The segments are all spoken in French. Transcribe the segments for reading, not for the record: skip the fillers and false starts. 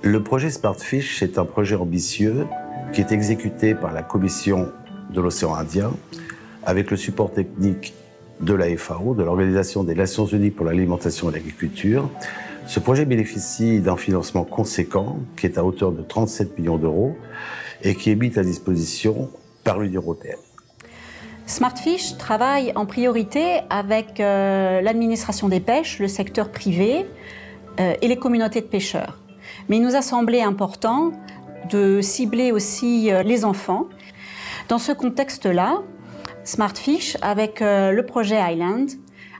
Le projet Smartfish est un projet ambitieux qui est exécuté par la Commission de l'océan Indien avec le support technique de la FAO, de l'Organisation des Nations Unies pour l'alimentation et l'agriculture. Ce projet bénéficie d'un financement conséquent qui est à hauteur de 37 millions d'euros et qui est mis à disposition par l'Union européenne. Smartfish travaille en priorité avec l'administration des pêches, le secteur privé et les communautés de pêcheurs. Mais il nous a semblé important de cibler aussi les enfants. Dans ce contexte-là, Smartfish, avec le projet Island,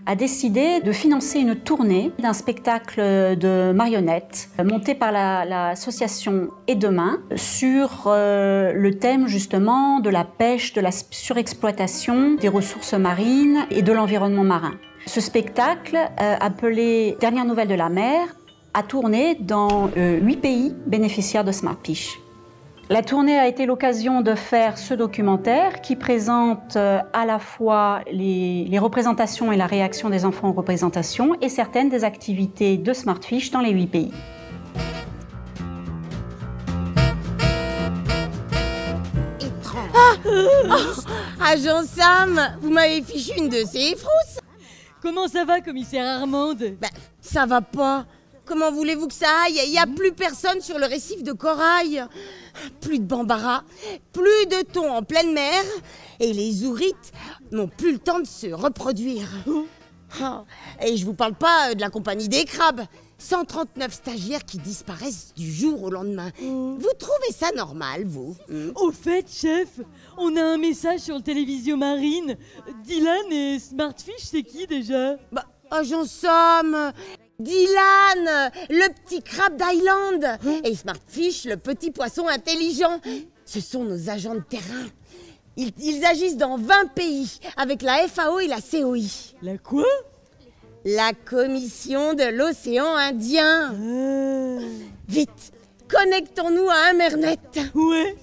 a décidé de financer une tournée d'un spectacle de marionnettes monté par l'association Et Demain sur le thème justement de la pêche, de la surexploitation des ressources marines et de l'environnement marin. Ce spectacle, appelé Dernières nouvelles de la mer, a tourné dans 8 pays bénéficiaires de Smartfish. La tournée a été l'occasion de faire ce documentaire qui présente à la fois les représentations et la réaction des enfants aux représentations et certaines des activités de Smartfish dans les 8 pays. Agent Sam, vous m'avez fichu une de ces frousses. Comment ça va, commissaire Armande? Ça va pas. Comment voulez-vous que ça aille? Il n'y a plus personne sur le récif de corail. Plus de bambara, plus de thon en pleine mer. Et les ourites n'ont plus le temps de se reproduire. Et je vous parle pas de la compagnie des crabes. 139 stagiaires qui disparaissent du jour au lendemain. Vous trouvez ça normal, vous? Au fait, chef, on a un message sur le télévision marine. Dylan et Smartfish, c'est qui déjà? Agent Sam, Dylan, le petit crabe d'Island, et Smartfish, le petit poisson intelligent. Ce sont nos agents de terrain. Ils agissent dans 20 pays, avec la FAO et la COI. La quoi? La Commission de l'océan Indien. Vite, connectons-nous à un Mernet. Ouais.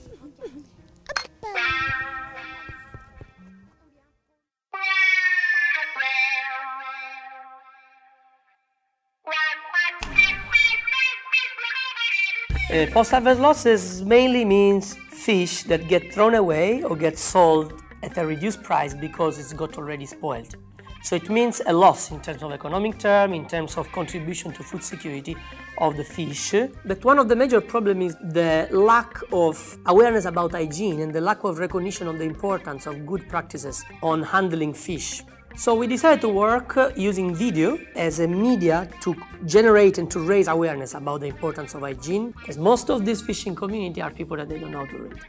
Post-harvest losses mainly means fish that get thrown away or get sold at a reduced price because it's got already spoiled. So it means a loss in terms of economic term, in terms of contribution to food security of the fish. But one of the major problems is the lack of awareness about hygiene and the lack of recognition of the importance of good practices on handling fish. So we decided to work using video as a media to generate and to raise awareness about the importance of hygiene, because most of this fishing community are people that they don't know how to read.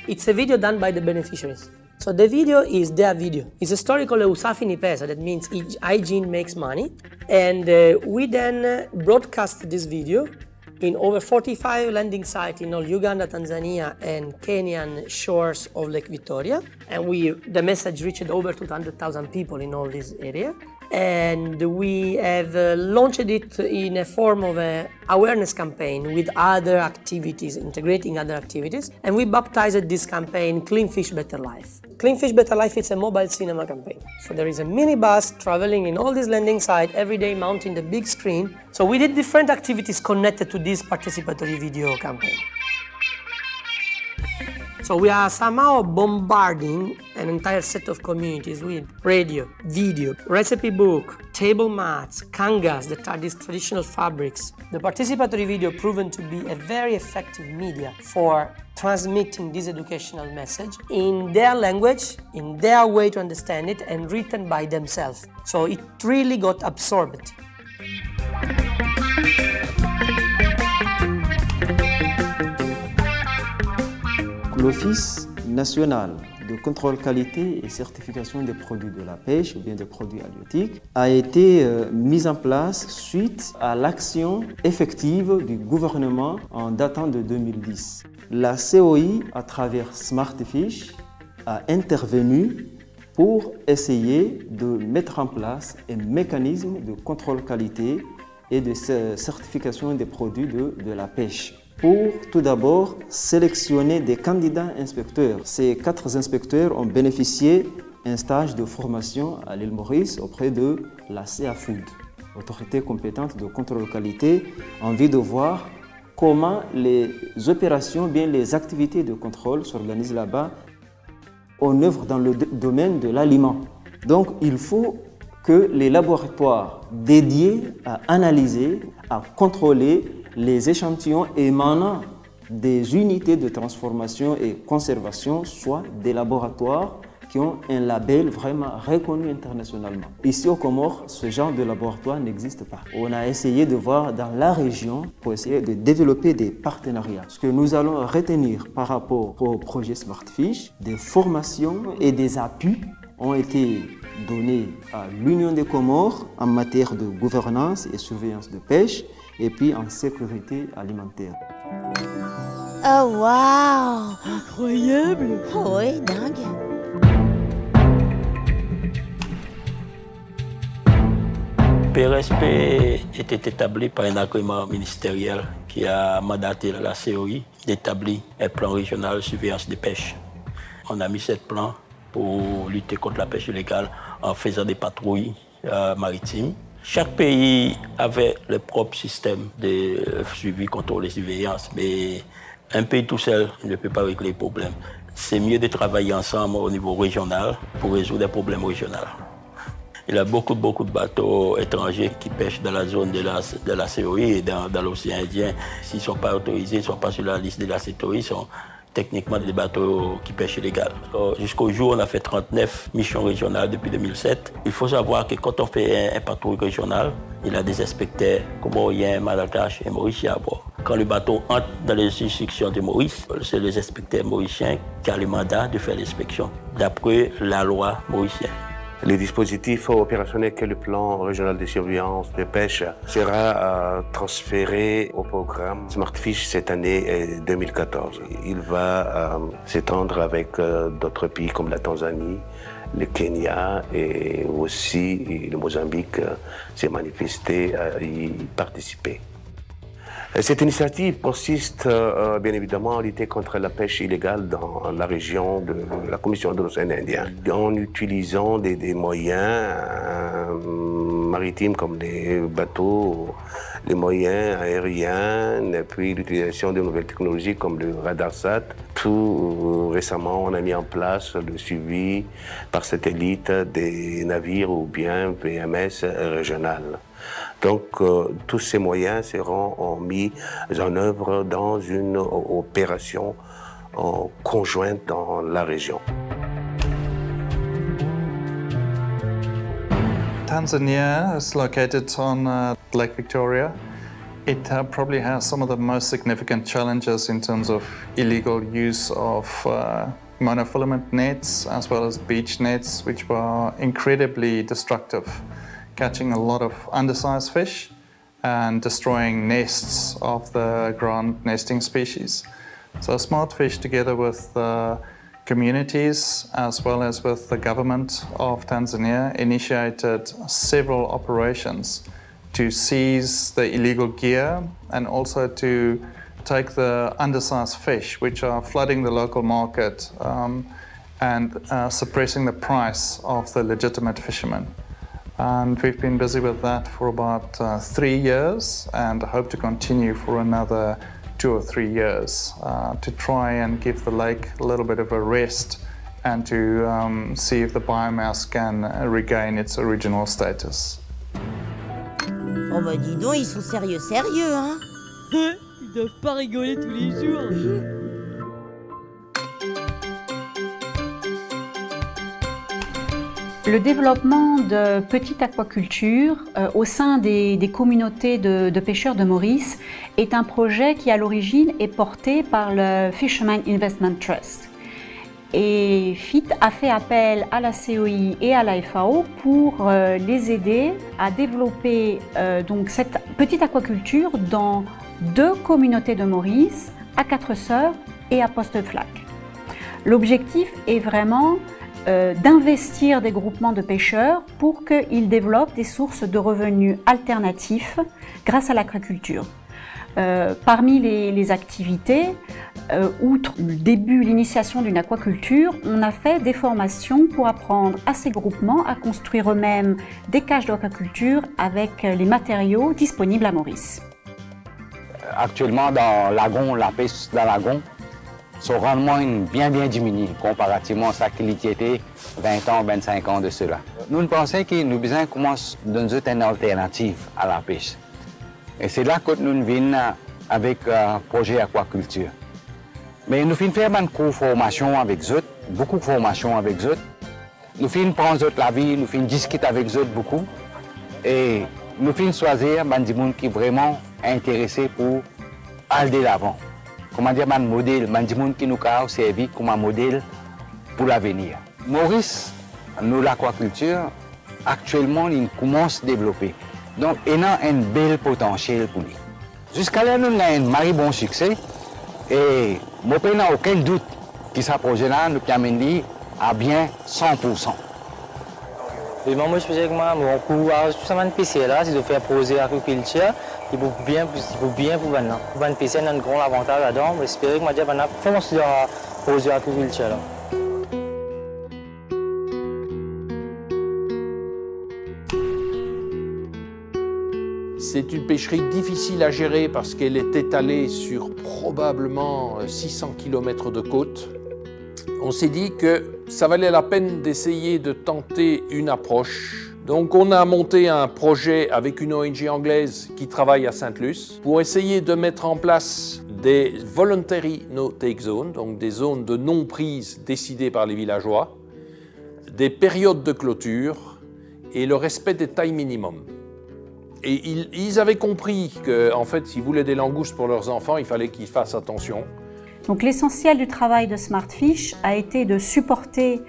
It's a video done by the beneficiaries. So the video is their video. It's a story called Usafi ni Pesa, that means hygiene makes money. And we then broadcast this video in over 45 landing sites in all Uganda, Tanzania, and Kenyan shores of Lake Victoria. And the message reached over 200,000 people in all this area. And we have launched it in a form of an awareness campaign with other activities, integrating other activities. And we baptized this campaign Clean Fish Better Life. Clean Fish Better Life is a mobile cinema campaign. So there is a minibus traveling in all these landing sites every day, mounting the big screen. So we did different activities connected to this participatory video campaign. So we are somehow bombarding an entire set of communities with radio, video, recipe book, table mats, kangas that are these traditional fabrics. The participatory video proven to be a very effective media for transmitting this educational message in their language, in their way to understand it, and written by themselves. So it really got absorbed. L'Office national de contrôle qualité et certification des produits de la pêche ou bien des produits halieutiques a été mis en place suite à l'action effective du gouvernement en datant de 2010. La COI, à travers Smartfish, a intervenu pour essayer de mettre en place un mécanisme de contrôle qualité et de certification des produits de la pêche. Pour tout d'abord sélectionner des candidats inspecteurs. Ces 4 inspecteurs ont bénéficié d'un stage de formation à l'île Maurice auprès de la CA Food, autorité compétente de contrôle qualité, en vue de voir comment les opérations, bien les activités de contrôle s'organisent là-bas en œuvre dans le domaine de l'aliment. Donc il faut que les laboratoires dédiés à analyser, à contrôler les échantillons émanant des unités de transformation et conservation soient des laboratoires qui ont un label vraiment reconnu internationalement. Ici au Comores, ce genre de laboratoire n'existe pas. On a essayé de voir dans la région pour essayer de développer des partenariats. Ce que nous allons retenir par rapport au projet Smartfish, des formations et des appuis ont été donnés à l'Union des Comores en matière de gouvernance et surveillance de pêche et puis en sécurité alimentaire. Oh waouh! Incroyable! Oh ouais, dingue! PRSP était établi par un agrément ministériel qui a mandaté la COI d'établir un plan régional de surveillance des pêches. On a mis ce plan pour lutter contre la pêche illégale en faisant des patrouilles maritimes. Chaque pays avait le propre système de suivi, contrôle et surveillance, mais un pays tout seul ne peut pas régler les problèmes. C'est mieux de travailler ensemble au niveau régional pour résoudre des problèmes régionaux. Il y a beaucoup de bateaux étrangers qui pêchent dans la zone de la COI et dans l'océan Indien. S'ils ne sont pas autorisés, ils ne sont pas sur la liste de la COI, ils sont techniquement des bateaux qui pêchent illégal. Jusqu'au jour, on a fait 39 missions régionales depuis 2007. Il faut savoir que quand on fait un patrouille régional, il y a des inspecteurs comoriens, malgaches et mauriciens à bord. Quand le bateau entre dans les juridictions de Maurice, c'est les inspecteurs mauriciens qui ont le mandat de faire l'inspection, d'après la loi mauricienne. Les dispositifs opérationnels que le plan régional de surveillance de pêche sera transféré au programme Smartfish cette année 2014. Il va s'étendre avec d'autres pays comme la Tanzanie, le Kenya et aussi le Mozambique s'est manifesté à y participer. Cette initiative consiste bien évidemment à lutter contre la pêche illégale dans la région de la Commission de l'océan Indien en utilisant des moyens maritimes comme les bateaux, les moyens aériens, et puis l'utilisation de nouvelles technologies comme le radarsat. Tout récemment, on a mis en place le suivi par satellite des navires ou bien VMS régionales. Donc, tous ces moyens seront mis en œuvre dans une opération conjointe dans la région. Tanzania is located on Lake Victoria. It probably has some of the most significant challenges in terms of illegal use of monofilament nets as well as beach nets, which were incredibly destructive, catching a lot of undersized fish and destroying nests of the ground nesting species. So Smartfish, together with the communities as well as with the government of Tanzania, initiated several operations to seize the illegal gear and also to take the undersized fish, which are flooding the local market and suppressing the price of the legitimate fishermen. And we've been busy with that for about 3 years and hope to continue for another 2 or 3 years to try and give the lake a little bit of a rest and to see if the biomass can regain its original status. Oh bah dis donc, ils sont sérieux, hein? Ils doivent pas rigoler tous les jours. Le développement de petite aquaculture au sein des communautés de pêcheurs de Maurice est un projet qui à l'origine est porté par le Fisherman Investment Trust. Et FIT a fait appel à la COI et à la FAO pour les aider à développer donc cette petite aquaculture dans 2 communautés de Maurice, à Quatre-Sœurs et à Poste-Flac. L'objectif est vraiment d'investir des groupements de pêcheurs pour qu'ils développent des sources de revenus alternatifs grâce à l'aquaculture. Parmi les activités, outre le début, l'initiation d'une aquaculture, on a fait des formations pour apprendre à ces groupements à construire eux-mêmes des cages d'aquaculture avec les matériaux disponibles à Maurice. Actuellement, dans lagon, la pêche dans lagon, son rendement est bien diminué comparativement à ce qu'il était 20 ans, 25 ans de cela. Nous pensons que nous besoin commencer de donner une alternative à la pêche. Et c'est là que nous venons avec un projet aquaculture. Mais nous finissons faire une formation avec eux, beaucoup de formations avec eux. Nous finissons prendre la vie, nous finissons discuter avec eux beaucoup. Et nous finissons choisir des gens qui sont vraiment intéressés pour aller de l'avant. Comment dire, un modèle, des gens qui nous ont servi comme un modèle pour l'avenir. Maurice, nous, l'aquaculture, actuellement, il commence à développer. Donc, il a un bel potentiel pour lui. Jusqu'à là, nous avons un bon succès. Et je n'ai aucun doute que ce projet-là nous amène à bien 100%. Les membres de moi encourage tout ça de PC là, c'est de faire projet agriculture. Il faut bien pour maintenant. Pour un PC, on a un grand avantage là-dedans. J'espère que moi je vais foncer dans le projet agriculture là. C'est une pêcherie difficile à gérer parce qu'elle est étalée sur probablement 600 km de côte. On s'est dit que ça valait la peine d'essayer de tenter une approche. Donc on a monté un projet avec une ONG anglaise qui travaille à Sainte-Luce pour essayer de mettre en place des voluntary no-take zones, donc des zones de non-prise décidées par les villageois, des périodes de clôture et le respect des tailles minimum. Et ils avaient compris qu'en fait, s'ils voulaient des langoustes pour leurs enfants, il fallait qu'ils fassent attention. Donc l'essentiel du travail de Smartfish a été de supporter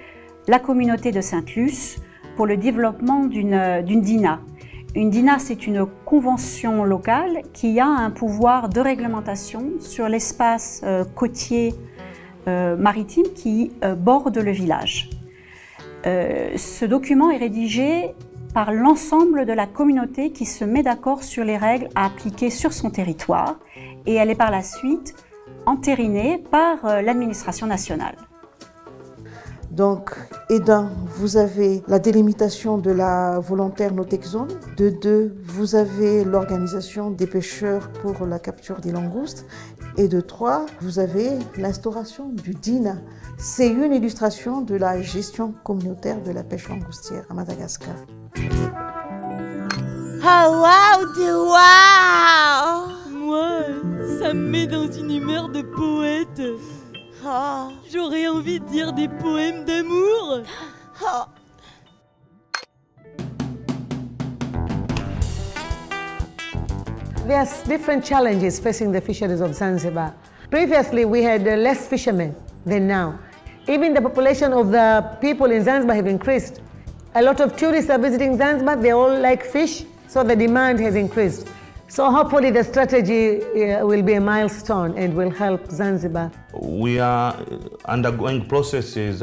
la communauté de Sainte-Luce pour le développement d'une DINA. Une DINA, c'est une convention locale qui a un pouvoir de réglementation sur l'espace côtier maritime qui borde le village. Ce document est rédigé par l'ensemble de la communauté qui se met d'accord sur les règles à appliquer sur son territoire et elle est par la suite entérinée par l'administration nationale. Donc, d'un, vous avez la délimitation de la volontaire no-take zone. De deux, vous avez l'organisation des pêcheurs pour la capture des langoustes. Et de trois, vous avez l'instauration du DINA. C'est une illustration de la gestion communautaire de la pêche langoustière à Madagascar. Oh wow! Moi, ça me met dans une humeur de poète. Oh. J'aurais envie de dire des poèmes d'amour. Oh. There's different challenges facing the fisheries of Zanzibar. Previously, we had less fishermen than now. Even the population of the people in Zanzibar have increased. A lot of tourists are visiting Zanzibar. They all like fish, so the demand has increased. So hopefully the strategy will be a milestone and will help Zanzibar. We are undergoing processes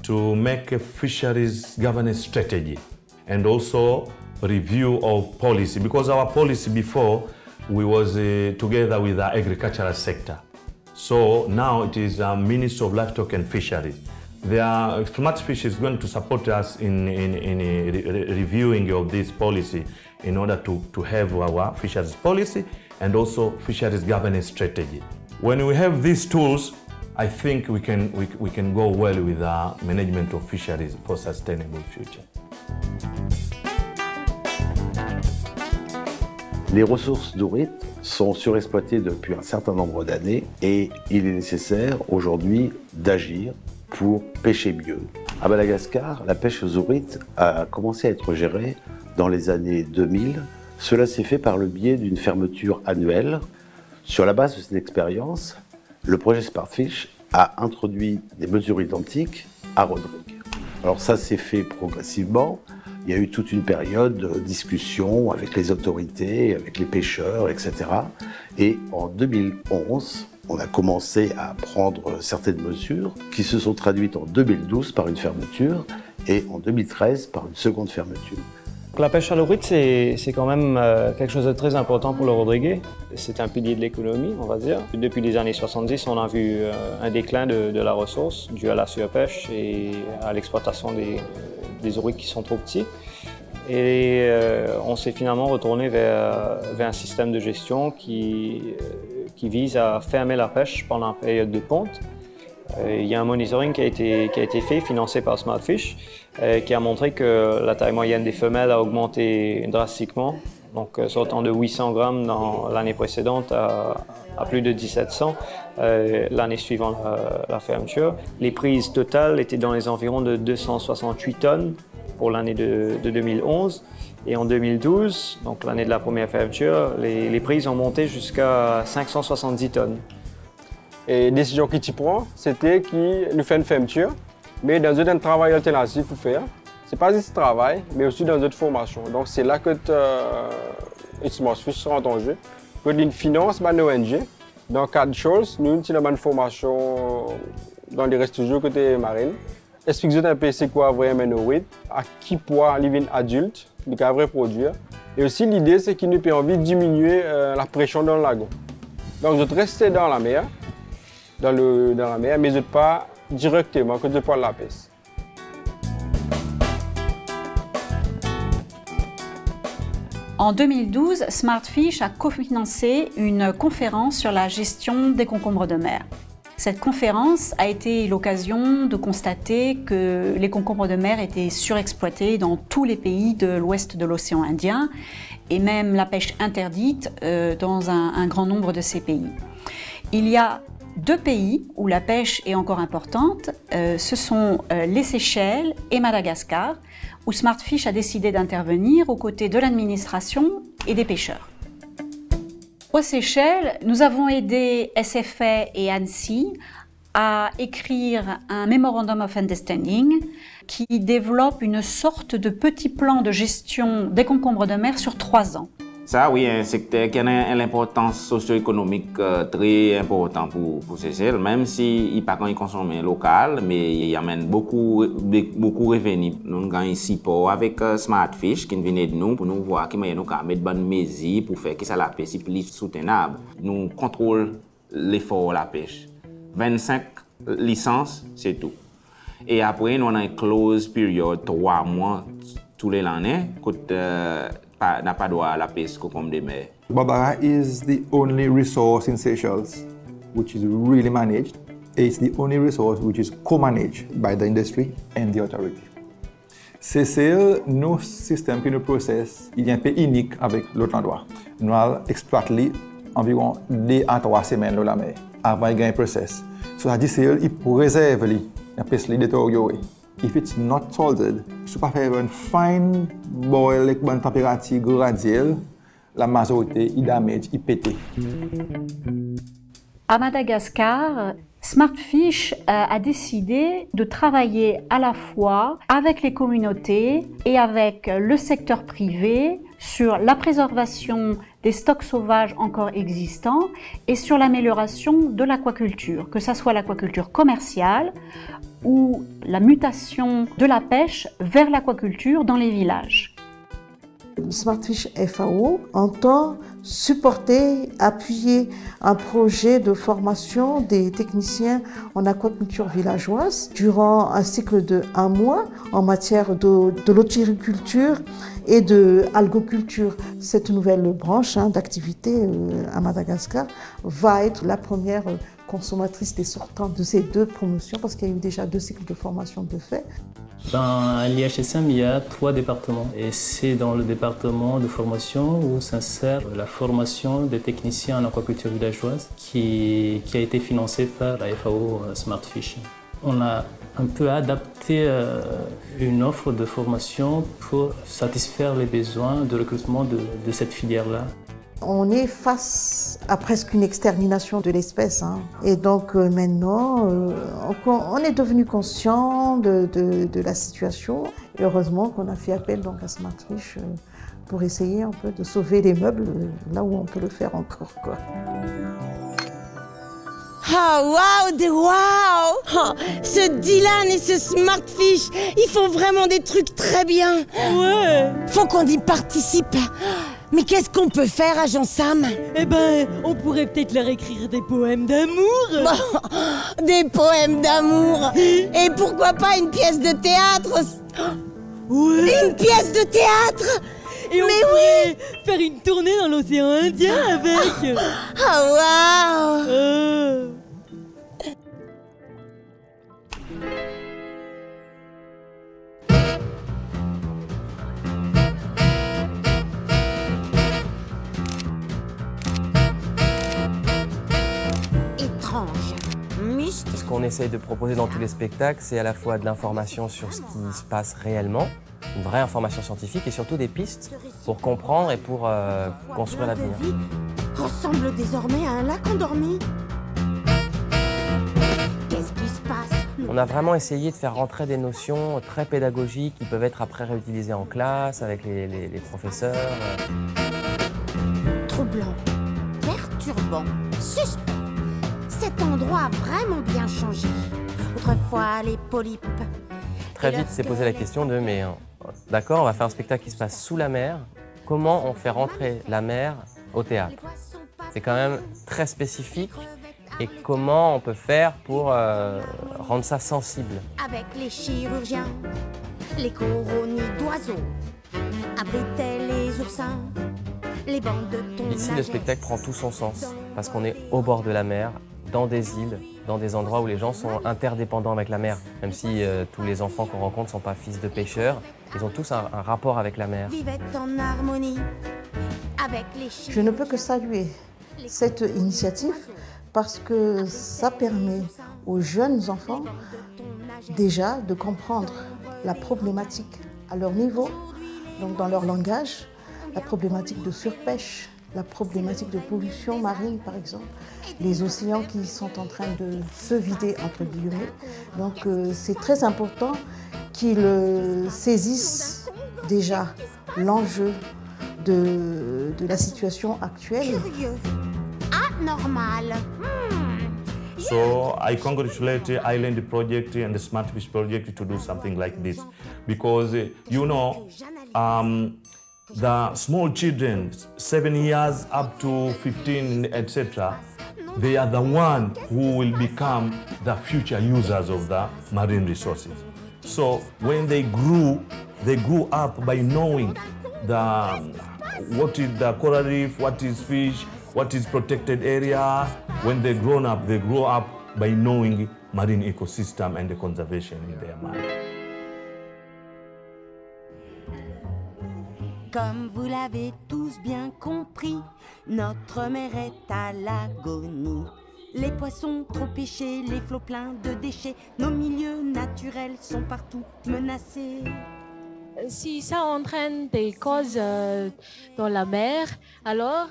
to make a fisheries governance strategy and also review of policy, because our policy before we was together with the agricultural sector. So now it is Ministry of Livestock and Fisheries. Smartfish is going to support us in reviewing of this policy in order to have our fisheries policy and also fisheries governance strategy. When we have these tools, I think we can go well with the management of fisheries for sustainable future. Les ressources d'ourite sont surexploitées depuis un certain nombre d'années et il est nécessaire aujourd'hui d'agir pour pêcher mieux. À Madagascar, la pêche aux ourites a commencé à être gérée dans les années 2000. Cela s'est fait par le biais d'une fermeture annuelle. Sur la base de cette expérience, le projet Smartfish a introduit des mesures identiques à Rodrigue. Alors ça s'est fait progressivement. Il y a eu toute une période de discussion avec les autorités, avec les pêcheurs, etc. Et en 2011, On a commencé à prendre certaines mesures qui se sont traduites en 2012 par une fermeture et en 2013 par une seconde fermeture. La pêche à l'eau-ruite, c'est quand même quelque chose de très important pour le Rodrigues. C'est un pilier de l'économie, on va dire. Depuis les années 70, on a vu un déclin de la ressource dû à la surpêche et à l'exploitation des oruites qui sont trop petits. Et on s'est finalement retourné vers un système de gestion qui vise à fermer la pêche pendant la période de ponte. Il y a un monitoring qui a été fait, financé par Smartfish, qui a montré que la taille moyenne des femelles a augmenté drastiquement, donc sortant de 800 grammes dans l'année précédente à plus de 1700 l'année suivant la fermeture. Les prises totales étaient dans les environs de 268 tonnes pour l'année de 2011. Et en 2012, donc l'année de la première fermeture, les prises ont monté jusqu'à 570 tonnes. Et la décision qu'il prend, c'était qu'il nous fait une fermeture, mais dans un travail alternatif pour faire. Ce n'est pas juste travail, mais aussi dans une formation. Donc c'est là que Smartfish sera en jeu. Que d'une finance, une ONG. Dans 4 choses, nous avons une formation dans les restes de côté marine. Expliquez un peu c'est quoi vraiment une oruite, à qui poids les adultes, les vrai produire. Et aussi l'idée c'est qu'il nous permet de diminuer la pression dans le lagon. Donc je reste dans la mer, mais je ne pas directement que je parle la pêche. En 2012, Smartfish a cofinancé une conférence sur la gestion des concombres de mer. Cette conférence a été l'occasion de constater que les concombres de mer étaient surexploités dans tous les pays de l'ouest de l'océan Indien et même la pêche interdite dans un grand nombre de ces pays. Il y a 2 pays où la pêche est encore importante, ce sont les Seychelles et Madagascar, où Smartfish a décidé d'intervenir aux côtés de l'administration et des pêcheurs. Aux Seychelles, nous avons aidé SFA et ANSSI à écrire un Memorandum of Understanding qui développe une sorte de petit plan de gestion des concombres de mer sur 3 ans. Ça, oui, un secteur qui a une importance socio-économique très importante pour Seychelles, même s'il n'est pas consommé local, mais il amène beaucoup de revenus. Nous avons un support avec Smartfish qui vient de nous pour nous voir qui nous mettre bonne mesure pour faire que ça la pêche plus soutenable. Nous contrôlons l'effort de la pêche. 25 licences, c'est tout. Et après, nous avons une clause période 3 mois tous les années. N'a pas droit à la pêche comme des mers. Bambara is the only resource in Seychelles which is really managed. It's the only resource which is co-managed by the industry and the authority. Seychelles, nos systèmes qui nous processent, il est un peu unique avec l'autre endroit. Nous exploitons environ 2 à 3 semaines dans la mer avant de gagner un process. So, à Seychelles, il peut réserver la pêche détériorée. If it's not salted, si vous faites un fine boil avec une température graduelle, la majorité il damage, il pète. À Madagascar, Smartfish a décidé de travailler à la fois avec les communautés et avec le secteur privé sur la préservation des stocks sauvages encore existants et sur l'amélioration de l'aquaculture, que ce soit l'aquaculture commerciale ou la mutation de la pêche vers l'aquaculture dans les villages. Smartfish FAO entend supporter, appuyer un projet de formation des techniciens en aquaculture villageoise durant un cycle de 1 mois en matière de l'hôtellerie et de algoculture. Cette nouvelle branche d'activité à Madagascar va être la première consommatrice des sortants de ces 2 promotions parce qu'il y a eu déjà 2 cycles de formation de fait. À l'IHSM, il y a 3 départements et c'est dans le département de formation où s'insère la formation des techniciens en aquaculture villageoise qui a été financée par la FAO Smartfish. On a un peu adapté une offre de formation pour satisfaire les besoins de recrutement de cette filière-là. On est face à presque une extermination de l'espèce. Et donc maintenant, on est devenu conscient de la situation. Et heureusement qu'on a fait appel donc, à Smartfish pour essayer un peu de sauver les meubles là où on peut le faire encore. waouh, ce Dylan et ce Smartfish, ils font vraiment des trucs très bien. Ouais. Faut qu'on y participe. Mais qu'est-ce qu'on peut faire, agent Sam? Eh ben, on pourrait peut-être leur écrire des poèmes d'amour. Bon, des poèmes d'amour. Et pourquoi pas une pièce de théâtre? Ouais. Une pièce de théâtre? Et on pourrait faire une tournée dans l'océan Indien avec. Waouh. Étrange, mystique. Ce qu'on essaye de proposer dans tous les spectacles, c'est à la fois de l'information sur ce qui se passe réellement, une vraie information scientifique et surtout des pistes pour comprendre et pour construire l'avenir. Ressemble désormais à un lac endormi. Qu'est-ce qui se passe? On a vraiment essayé de faire rentrer des notions très pédagogiques qui peuvent être après réutilisées en classe avec les professeurs. Troublant, perturbant, suspect. Cet endroit a vraiment bien changé. Autrefois, les polypes. Très vite, s'est posé la question de mais d'accord, on va faire un spectacle qui se passe sous la mer. Comment on fait rentrer la mer au théâtre? C'est quand même très spécifique. Et comment on peut faire pour rendre ça sensible? Avec les chirurgiens, les colonies d'oiseaux abritaient les oursins, les bandes de thon. Ici, le spectacle prend tout son sens parce qu'on est au bord de la mer, dans des îles, dans des endroits où les gens sont interdépendants avec la mer. Même si tous les enfants qu'on rencontre ne sont pas fils de pêcheurs, ils ont tous un rapport avec la mer. Vivaient en harmonie avec les Je ne peux que saluer cette initiative parce que ça permet aux jeunes enfants déjà de comprendre la problématique à leur niveau, donc dans leur langage, la problématique de surpêche, la problématique de pollution marine par exemple, les océans qui sont en train de se vider entre guillemets. Donc c'est très important qu'ils saisissent déjà l'enjeu de la situation actuelle. Anormal. So I congratulate the Island Project and the Smartfish Project to do something like this because you know the small children 7 years up to 15 etc. they are the one who will become the future users of the marine resources. So when they grew up by knowing what is the coral reef, what is fish, what is protected area. When they grow up by knowing marine ecosystem and the conservation in their mind. Comme vous l'avez tous bien compris, notre mer est à l'agonie. Les poissons trop pêchés, les flots pleins de déchets, nos milieux naturels sont partout menacés. Si ça entraîne des causes dans la mer, alors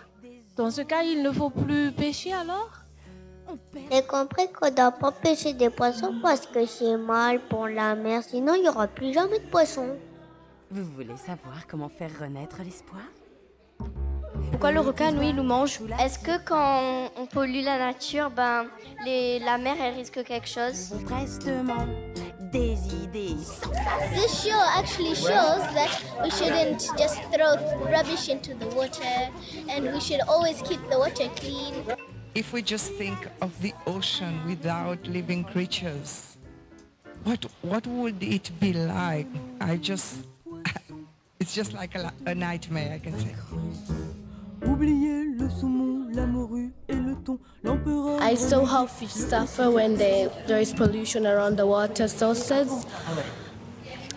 dans ce cas, il ne faut plus pêcher alors? J'ai compris qu'on ne doit pas pêcher des poissons parce que c'est mal pour la mer, sinon il n'y aura plus jamais de poissons. Vous voulez savoir comment faire renaître l'espoir? Pourquoi le requin, lui, il nous mange? Est-ce que quand on pollue la nature, la mer, elle risque quelque chose? Prestement, des idées. This show actually shows that we shouldn't just throw rubbish into the water and we should always keep the water clean. If we just think of the ocean without living creatures, what would it be like? It's just like a nightmare, I can say. Oubliez le saumon, la morue et le thon, l'empereur. I saw how fish suffer when there is pollution around the water sources.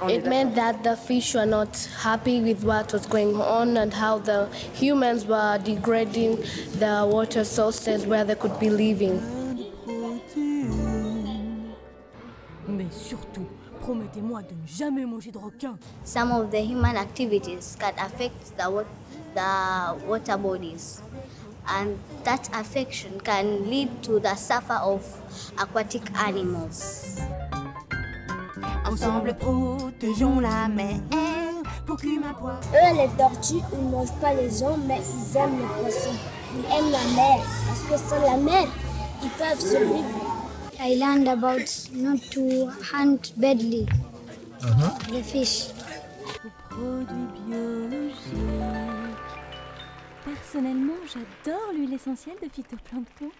It meant that the fish were not happy with what was going on and how the humans were degrading the water sources where they could be living. Mais surtout, promettez-moi de ne jamais manger de requin. Some of the human activities can affect the water bodies, and that affection can lead to the suffer of aquatic animals. Ensemble, protégeons la mer pour qu'humain poids. Eux, les tortues, ils ne mangent pas les hommes, mais ils aiment les poissons. Ils aiment la mer, parce que sans la mer, ils peuvent survivre. I learned about not to hunt badly the fish. Produits biologiques. Personnellement, j'adore l'huile essentielle de phytoplancton.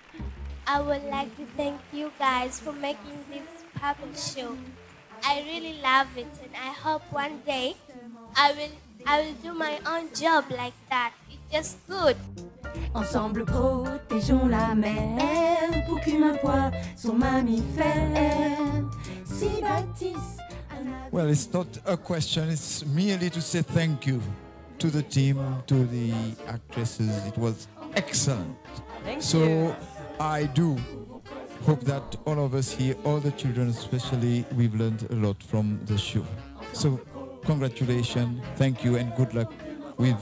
I would like to thank you guys for making this puppet show. I really love it, and I hope one day I will do my own job like that. It's just good. Ensemble protégeons la mer pour qu'humain poids son mammifère. Si Baptiste. Well, it's not a question, it's merely to say thank you to the team, to the actresses. It was excellent. Thank you. I do hope that all of us here, all the children especially, we've learned a lot from the show. So congratulations, thank you, and good luck with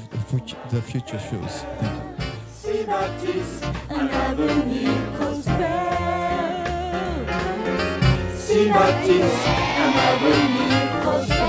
the future shows. Thank you. Si Baptiste, un avenir prospère. Si Baptiste, un avenir prospère.